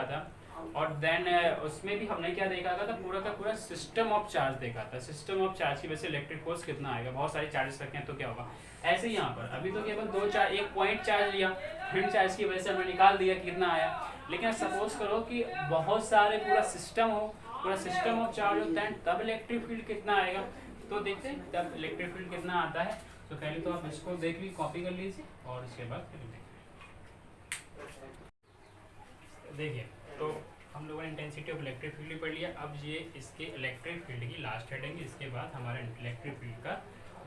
था और देन उसमें भी हमने क्या देखा था, पूरा का पूरा सिस्टम ऑफ चार्ज देखा था. सिस्टम ऑफ चार्ज की वजह से इलेक्ट्रिक फोर्स कितना आएगा, बहुत सारे चार्जेस रखे हैं तो क्या होगा. ऐसे ही यहाँ पर अभी तो केवल एक पॉइंट चार्ज लिया, फील्ड चार्ज की वजह से हमने निकाल दिया कितना आया. लेकिन सपोज करो कि बहुत सारे पूरा सिस्टम ऑफ चार्ज होता है, तब इलेक्ट्रिक फील्ड कितना आएगा. तो देखते हैं तब इलेक्ट्रिक फील्ड कितना आता है. तो पहले तो आप इसको देख लीजिए, कॉपी कर लीजिए और इसके बाद देखिए. तो हम लोगों ने इंटेंसिटी ऑफ इलेक्ट्रिक फील्ड पढ़ लिया. अब ये इसके इलेक्ट्रिक फील्ड की लास्ट हेडिंग, इसके बाद हमारा इलेक्ट्रिक फील्ड का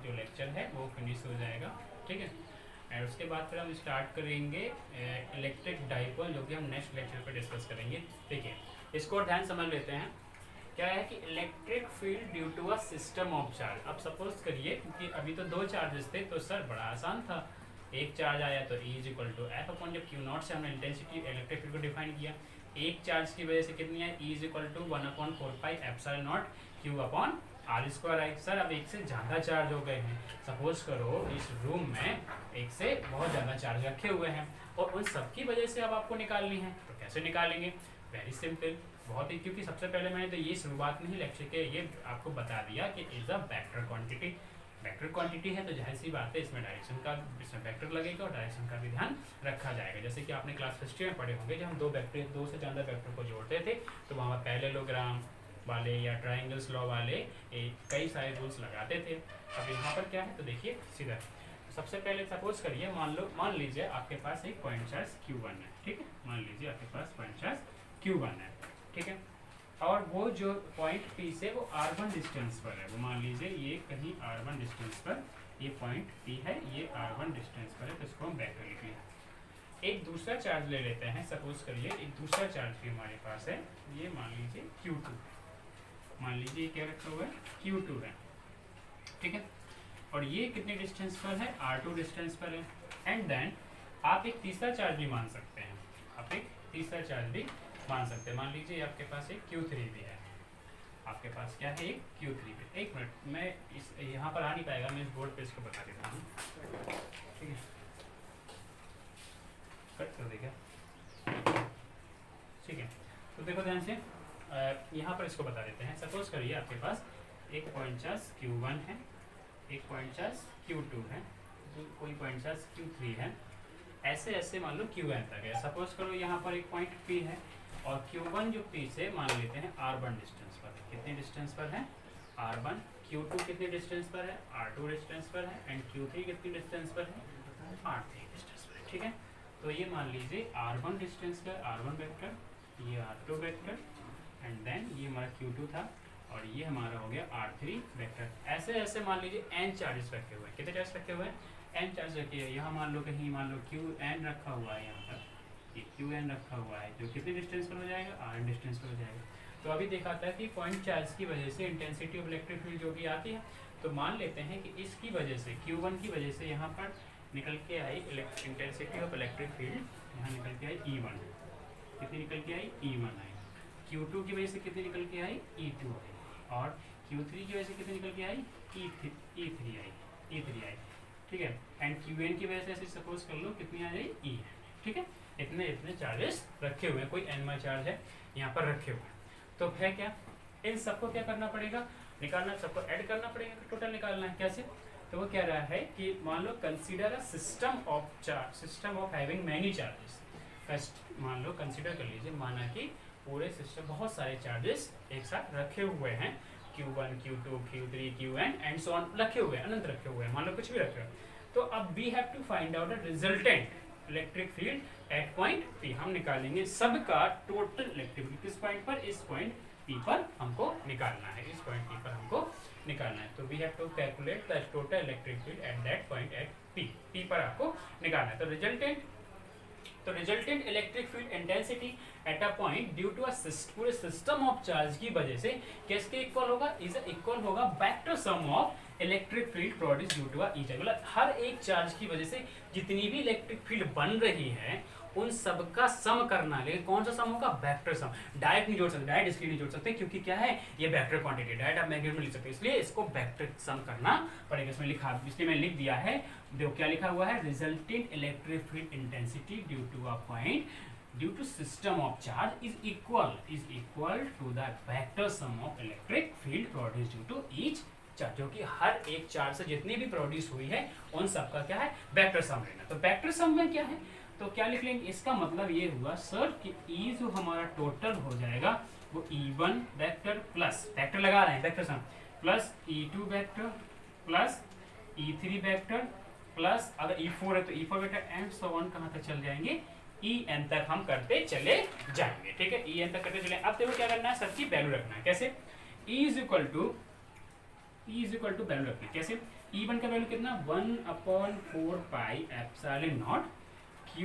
जो लेक्चर है वो फिनिश हो जाएगा, ठीक है. और उसके बाद फिर हम स्टार्ट करेंगे इलेक्ट्रिक डाइपोल, जो कि हम नेक्स्ट लेक्चर पर डिस्कस करेंगे. देखिए इसको ध्यान समझ लेते हैं. क्या है कि electric field due to a system of charge. अब सपोज करिए कि अभी तो 2 चार्जेस थे, तो सर बड़ा आसान था, एक चार्ज आया तो E equal to F upon, जब Q नॉट से हमने इंटेंसिटी इलेक्ट्रिक फील्ड को डिफाइन किया, एक चार्ज की वजह से कितनी है, E equal to 1/4 pi epsilon naught Q upon r square आई. सर अब एक से ज़्यादा चार्ज हो गए हैं, सपोज करो इस रूम में एक से बहुत ज़्यादा चार्ज रखे हुए हैं और उन सब की वजह से अब आपको निकालनी है. तो कैसे निकालेंगे, वेरी सिंपल, बहुत ही, क्योंकि सबसे पहले मैंने तो ये शुरुआत में ही लेक्चर के ये आपको बता दिया कि इज अ वेक्टर क्वांटिटी है, तो जाहिर सी बात है इसमें वेक्टर लगेगा और डायरेक्शन का भी ध्यान रखा जाएगा. जैसे कि आपने क्लास हिस्ट्री में पढ़े होंगे, जब हम 2 से ज़्यादा वेक्टर को जोड़ते थे तो वहाँ पर पैरेललोग्राम वाले या ट्राइंगल्स लॉ वाले कई सारे रूल्स लगाते थे. अब यहाँ पर क्या है, तो देखिए सीधा सबसे पहले सपोज करिए, मान लीजिए आपके पास एक पॉइंट चार्ज Q1 है, ठीक है, मान लीजिए आपके पास पॉइंट चार्ज Q1 है, ठीक है, और वो जो पॉइंट P से वो R1 डिस्टेंस पर है, वो मान लीजिए ये कहीं R1 डिस्टेंस पर ये पॉइंट P है, ये R1 डिस्टेंस पर है, तो इसको हम वेक्टर लिख लिया. एक दूसरा चार्ज ले लेते हैं, सपोज करिए एक दूसरा चार्ज भी हमारे पास है, ये मान लीजिए Q2, मान लीजिए क्या रखा हुआ है, Q2 है, ठीक है, और ये कितने डिस्टेंस पर है, R2 डिस्टेंस पर है. एंड देन आप एक तीसरा चार्ज भी मान सकते हैं, मान लीजिए आपके पास एक Q3 भी है, आपके पास क्या है, एक Q3 भी. एक मिनट, मैं इस यहाँ पर आ नहीं पाएगा, मैं इस बोर्ड पे इसको बता देता हूँ, ठीक है, कट कर देगा, ठीक है. तो देखो ध्यान से यहाँ पर इसको बता देते हैं. सपोज करिए आपके पास एक पॉइंट चार्ज Q1 है, एक पॉइंट चार्ज Q2 है, कोई पॉइंट चार्ज Q3 है, ऐसे ऐसे मान लो Qn तक है. सपोज करो यहाँ पर एक पॉइंट P है और Q1 जो P से मान लेते हैं R1 डिस्टेंस पर है. कितने डिस्टेंस पर है, R1 Q2 कितनी डिस्टेंस पर है, R2 डिस्टेंस पर है, एंड Q3 कितनी डिस्टेंस पर है, R3 डिस्टेंस पर है। ठीक है, तो ये मान लीजिए R1 डिस्टेंस पर R1 वेक्टर, ये R2 वेक्टर, एंड देन ये हमारा Q2 था, और ये हमारा हो गया R3 वेक्टर। ऐसे ऐसे मान लीजिए n चार्जेस रखे हुए हैं। कितने चार्जेस रखे हुए हैं, n चार्ज रखे हैं। यहाँ मान लो कहीं मान लो Qn रखा हुआ है, यहाँ पर ये Qn रखा हुआ है, जो कितने डिस्टेंस पर हो जाएगा, Rn डिस्टेंस पर हो जाएगा। तो अभी देखा था कि पॉइंट चार्ज की वजह से इंटेंसिटी ऑफ इलेक्ट्रिक फील्ड जो भी आती है, तो मान लेते हैं कि इसकी वजह से Q1 की वजह से यहाँ पर निकल के आई इंटेंसिटी ऑफ इलेक्ट्रिक फील्ड, यहाँ निकल के आई E1। कितनी निकल के आई, E1 आई। Q2 की वजह से कितनी निकल के आई, E2 आई, और Q3 की वजह से कितनी निकल के आई, E3 आई। ठीक है, एंड Qn की वजह से ऐसे सपोज कर लो कितनी आ जाए, E। ठीक है, इतने इतने चार्जेस रखे हुए हैं, कोई n चार्ज है यहाँ पर रखे हुए हैं। तो है क्या, इन सबको क्या करना पड़ेगा, निकालना, सबको ऐड करना पड़ेगा, टोटल निकालना है। कैसे, तो वो कह रहा है कि मान low consider a system of having many charges. First मान लो कंसीडर कर लीजिए, माना कि पूरे सिस्टम बहुत सारे चार्जेस एक साथ रखे हुए हैं, Q1, Q2, Q3, Qn and so on रखे हुए हैं, अनंत रखे हुए हैं, मान लो कुछ भी रखे हुए हैं। तो अब we have to find out the resultant electric field at point P। हम निकालेंगे सबका टोटल इलेक्ट्रिक फील्ड किस पॉइंट पर, इस पॉइंट P पर हमको निकालना है, इस पॉइंट P पर हमको निकालना है। तो we have to calculate the total electric field at that point at P पर आपको निकालना है। तो resultant electric field intensity at a point due to पूरे सिस्टम ऑफ चार्ज की वजह से किसके इक्वल होगा, इज इक्वल होगा vector sum of electric field produce due to each. मतलब हर एक चार्ज की वजह से जितनी भी इलेक्ट्रिक फील्ड बन रही है उन सबका सम करना है। लेकिन कौन सा सम होगा, वेक्टर सम। डायरेक्ट नहीं जोड़ सकते, डायरेक्ट इसलिए नहीं जोड़ सकते क्योंकि क्या है, ये वेक्टर क्वांटिटी, डायरेक्ट आप मैग्नीट्यूड में लिख सकते हैं, इसलिए इसको वेक्टर सम करना पड़ेगा। इसमें लिखा, इसलिए मैं लिख दिया है, देखो क्या लिखा हुआ है, resultant electric field intensity due to a point due to system of charge is equal to the vector sum of electric field produce due to each charge. जो कि हर एक चार्ज से जितनी भी प्रोड्यूस हुई है उन सबका क्या है, वेक्टर सम लेना। तो वेक्टर सम में क्या है, तो क्या लिख लेंगे, इसका मतलब ये हुआ सर कि E जो हमारा टोटल हो जाएगा वो E1 वेक्टर प्लस, वेक्टर लगा रहे हैं vector sum, plus E2 vector plus E3 vector plus अगर E4 है तो E4 vector and so on कहाँ तक चल जाएंगे, En तक हम करते चले जाएंगे। ठीक है, En तक करते चले। अब देखो क्या करना है, सबकी वैल्यू रखना है। कैसे, E is equal to value रखना है। कैसे, E1 का वैल्यू कितना, 1/4 पाई एप्सिलॉन नॉट Q।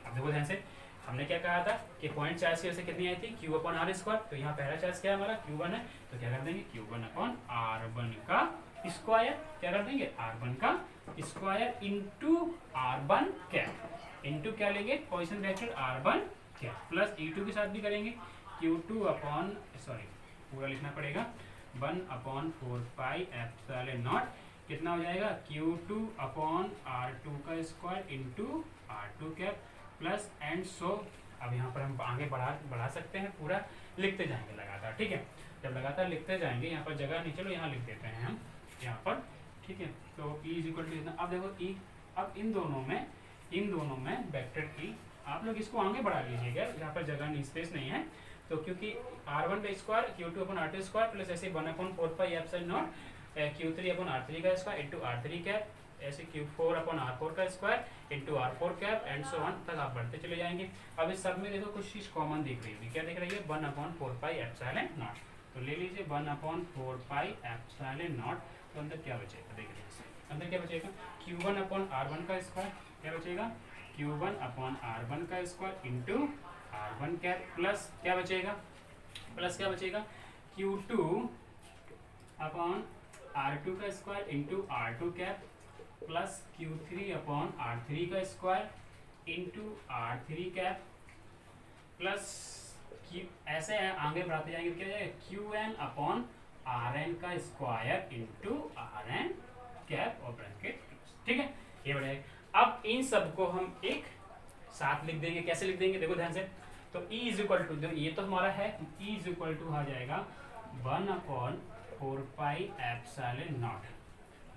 अब देखो ध्यान से, हमने क्या कहा था कि पॉइंट चार्ज की वजह से कितनी आई थी, Q/R²। तो यहाँ पहला चार्ज क्या है हमारा, Q1 है, तो क्या कर देंगे, Q1/R1 का स्क्वायर, क्या कर देंगे, R1 का square into R1 cap, into क्या लेंगे, position vector R1 cap, plus E2 के साथ भी करेंगे, पूरा लिखना पड़ेगा, 1/4 पाई एप्सिलॉन नॉट कितना हो जाएगा, Q2/R2 का square into R2 cap plus and so. अब यहाँ पर हम आगे बढ़ा सकते हैं, पूरा लिखते जाएंगे लगातार। ठीक है, जब लगातार लिखते जाएंगे, यहाँ पर जगह नहीं, चलो यहाँ लिख देते हैं हम यहाँ पर। ठीक है, तो E इज इक्वल टू इतना। अब देखो E, अब इन दोनों में वेक्टर की आप लोग इसको आगे बढ़ा लीजिएगा, यहाँ पर जगह नहीं, स्पेस नहीं है। तो क्योंकि R1 का स्क्वायर Q2/R2 स्क्वायर प्लस ऐसे 1/4 पाई एप्सिलॉन नॉट Q3/R3 का स्क्वायर इंटू R3 कैप, ऐसे Q4/R4 का square into R4 cap and so on तक आप बढ़ते चले जाएंगे। अब इस सब में देखो कुछ चीज कॉमन दिख रही है, क्या दिख रही है, 1/4 पाई एप्सिलॉन नॉट। तो ले लीजिए 1/4 पाई एप्सिलॉन नॉट। तो अंदर क्या बचेगा, देखिए अंदर क्या बचेगा, Q1/R1 का स्क्वायर, क्या बचेगा, Q1/R1 का square into R1 cap plus क्या बचेगा, Q2/R2 का square into R2 cap plus Q3/R3 का square into R3 cap plus ऐसे आगे बढ़ाते जाएंगे, क्या जाएगा, Qn/Rn का स्क्वायर इंटू Rn कैप और ब्रैकेट। ठीक है, ये बढ़ेगा। अब इन सबको हम एक साथ लिख देंगे, कैसे लिख देंगे, देखो ध्यान से। तो E इज इक्वल टू, ये तो हमारा है, E इज इक्वल टू आ जाएगा 1/4 pi epsilon not,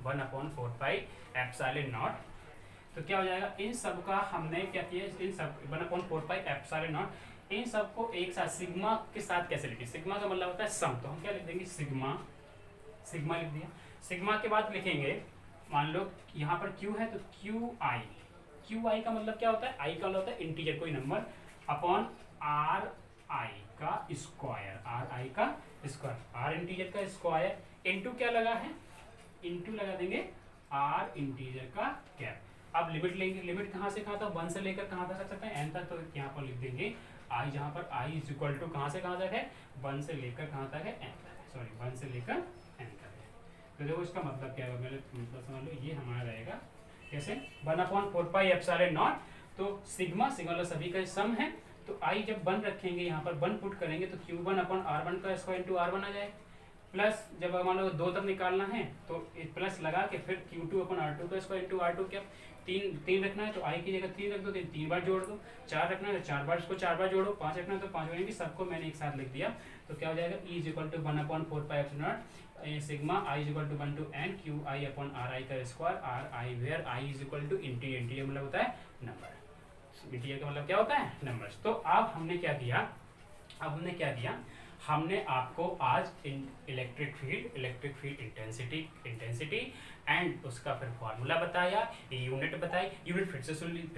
1/4 pi epsilon not. तो क्या हो जाएगा, इन सब का हमने क्या किया, इन सब 1/4 पाई एप्सिलॉन नॉट, इन सबको एक साथ सिग्मा के साथ कैसे लिखें, सिग्मा का मतलब होता है सम, तो हम क्या लिख देंगे, सिग्मा लिख दिया। सिग्मा के बाद लिखेंगे, मान लो यहाँ पर Q है तो QI, QI का मतलब क्या होता है, I का मतलब होता है इंटीजर कोई नंबर, अपॉन RI का स्क्वायर, RI का स्क्वायर, R इंटीजर का स्क्वायर, इनटू क्या लगा है, इनटू लगा देंगे R इंटीजर का कैप। अब लिमिट लेंगे, लिमिट कहाँ से कहाँ तक, 1 से लेकर कहाँ तक कर सकते हैं, n तक, तो यहाँ पर लिख देंगे I, जहाँ पर I इज इक्वल टू कहाँ से कहाँ तक है, 1 से लेकर कहाँ तक है, n तक है, सॉरी 1 से लेकर n तक है। तो देखो इसका मतलब क्या है, मेरे मतलब समझ लो, ये हमारा रहेगा कैसे 1/4πε0। तो सिग्मा, सिग्मा मतलब सभी का सम है, तो I जब 1 रखेंगे यहाँ पर 1 पुट करेंगे तो Q1/R1 का स्क्वायर इंटू R1 आ जाए, प्लस जब मान लो 2 तक निकालना है तो प्लस लगा के फिर Q2/R2 का स्क्वायर इंटू R2 क्या, तीन रखना है तो I की जगह 3 रख दो, 3 बार जोड़ दो, 4 रखना है तो 4 बार, इसको 4 बार जोड़ो, 5 रखना है तो 5 जोड़ेंगे, सबको मैंने एक साथ लिख दिया। तो क्या हो जाएगा, E is equal to 1/4πε0 sigma I is equal to 1 to n QI/RI का square, RI where I is equal to integer, integer मतलब होता है नंबर, इंटीजर का मतलब क्या होता है नंबर्स। तो अब हमने क्या किया, हमने आपको आज इलेक्ट्रिक फील्ड इंटेंसिटी एंड उसका फिर फॉर्मूला बताया, यूनिट बताई, यूनिट फिर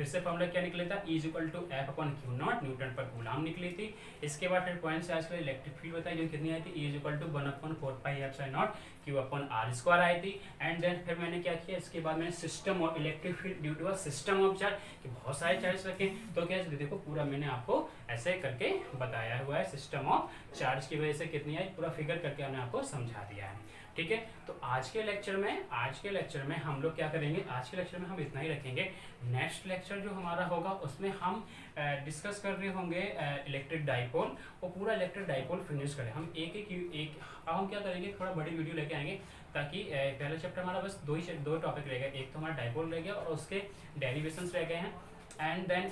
से फॉर्मूला क्या निकले था, E is equal to F/Q0 newton पर कूलम निकली थी। इसके बाद फिर पॉइंट से आज का इलेक्ट्रिक फील्ड बताई जो कितनी आई थी, E is equal to 1/4πε0 Q/R² आई थी। एंड देन फिर मैंने क्या किया, इसके बाद मैंने सिस्टम और electric field due to a system of charge कि बहुत सारे चार्ज रखे, तो क्या देखो पूरा मैंने आपको ऐसे करके बताया हुआ है, सिस्टम ऑफ चार्ज की वजह से कितनी आई पूरा फिगर करके हमने आपको समझा दिया है। ठीक है, तो आज के लेक्चर में हम लोग क्या करेंगे, आज के लेक्चर में हम इतना ही रखेंगे। नेक्स्ट लेक्चर जो हमारा होगा उसमें हम डिस्कस कर रहे होंगे इलेक्ट्रिक डाइपोल, और पूरा इलेक्ट्रिक डाइपोल फिनिश करें हम एक अब हम क्या करेंगे, थोड़ा बड़ी वीडियो लेके आएंगे ताकि पहला चैप्टर हमारा बस दो टॉपिक रहेगा, एक तो हमारा डाइपोल रह गया और उसके डेरिवेशंस रह गए हैं, एंड देन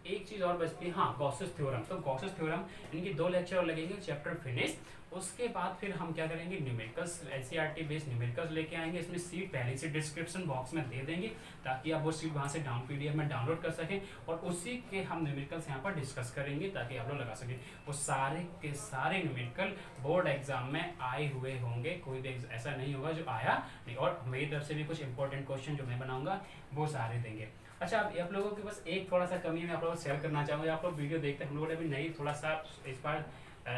एक चीज और बचती है, हाँ गॉसेस थ्योरम। तो गॉसेस थ्योरम इनकी 2 लेक्चर और लगेंगे, चैप्टर फिनिश। उसके बाद फिर हम क्या करेंगे, न्यूमेरिकल्स, एनसीईआरटी बेस्ड न्यूमेरिकल्स लेके आएंगे। इसमें सीट पहले से डिस्क्रिप्शन बॉक्स में दे देंगे ताकि आप वो सीट वहाँ से पीडीएफ में डाउनलोड कर सकें, और उसी के हम न्यूमेरिकल्स यहाँ पर डिस्कस करेंगे ताकि आप लोग लगा सकें। वो सारे के सारे न्यूमेरिकल बोर्ड एग्जाम में आए हुए होंगे, कोई भी ऐसा नहीं होगा जो आया नहीं, और मेरी तरफ से भी कुछ इंपॉर्टेंट क्वेश्चन जो मैं बनाऊंगा वो सारे देंगे। अच्छा, अब आप लोगों के बस एक थोड़ा सा कमी मैं आप लोगों को शेयर करना चाहूँगा। आप लोग वीडियो देखते हैं, हम लोगों ने अभी नहीं थोड़ा सा इस बार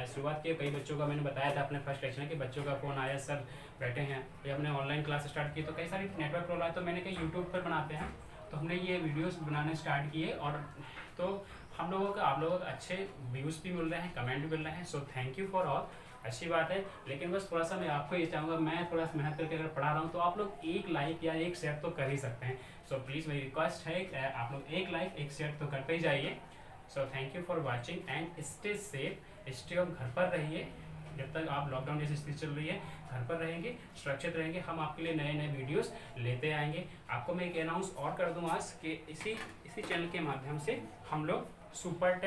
शुरुआत की, कई बच्चों का मैंने बताया था अपने फर्स्ट लेक्चर कि बच्चों का फ़ोन आया, सर बैठे हैं, ये हमने ऑनलाइन क्लास स्टार्ट की तो कई सारी नेटवर्क प्रॉब्लम है, तो मैंने कहा यूट्यूब पर बनाते हैं, तो हमने ये वीडियोस बनाने स्टार्ट किए, और तो हम लोगों का आप लोगों को अच्छे व्यूज़ भी मिल रहे हैं, कमेंट भी मिल रहे हैं, so thank you for all, अच्छी बात है। लेकिन बस थोड़ा सा मैं आपको ये चाहूँगा, मैं थोड़ा सा मेहनत करके अगर पढ़ा रहा हूँ तो आप लोग एक लाइक या एक शेयर तो कर ही सकते हैं। सो प्लीज़ मेरी रिक्वेस्ट है आप लोग एक लाइक एक शेयर तो करते ही जाइए। So thank you for watching and stay safe, stay home, घर पर रहिए, जब तक आप लॉकडाउन जैसी स्थिति चल रही है घर पर रहेंगे, सुरक्षित रहेंगे। हम आपके लिए नए नए वीडियोस लेते आएंगे। आपको मैं एक अनाउंस और कर दूँ आज कि इसी चैनल के माध्यम से हम लोग super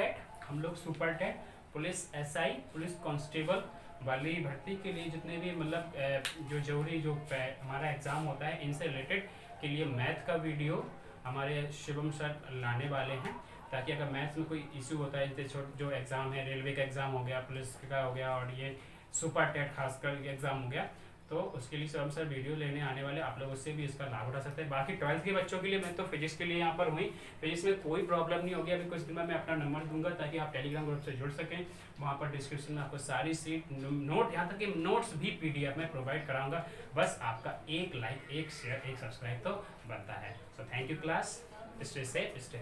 TET police SI, police constable वाली भर्ती के लिए जितने भी मतलब जो जरूरी जो हमारा एग्ज़ाम होता है इनसे रिलेटेड के लिए मैथ का वीडियो हमारे शिवम सर लाने वाले हैं, ताकि अगर मैथ्स में कोई इशू होता है, जैसे जो एग्ज़ाम है, रेलवे का एग्ज़ाम हो गया, पुलिस का हो गया, और ये सुपर टेट खासकर एग्ज़ाम हो गया, तो उसके लिए शिवम सर वीडियो लेने आने वाले, आप लोग उससे भी इसका लाभ उठा सकते हैं। बाकी 12th के बच्चों के लिए मैं तो फिजिक्स के लिए यहाँ पर हुई, फिजिक्स में कोई प्रॉब्लम नहीं होगी। अभी कुछ दिन में मैं अपना नंबर दूंगा ताकि आप टेलीग्राम ग्रुप से जुड़ सकें, वहाँ पर डिस्क्रिप्शन में आपको सारी सीट नोट, यहाँ तक कि नोट्स भी PDF में प्रोवाइड कराऊंगा। बस आपका एक लाइक, एक शेयर, एक सब्सक्राइब तो बनता है। So thank you class, stay safe, stay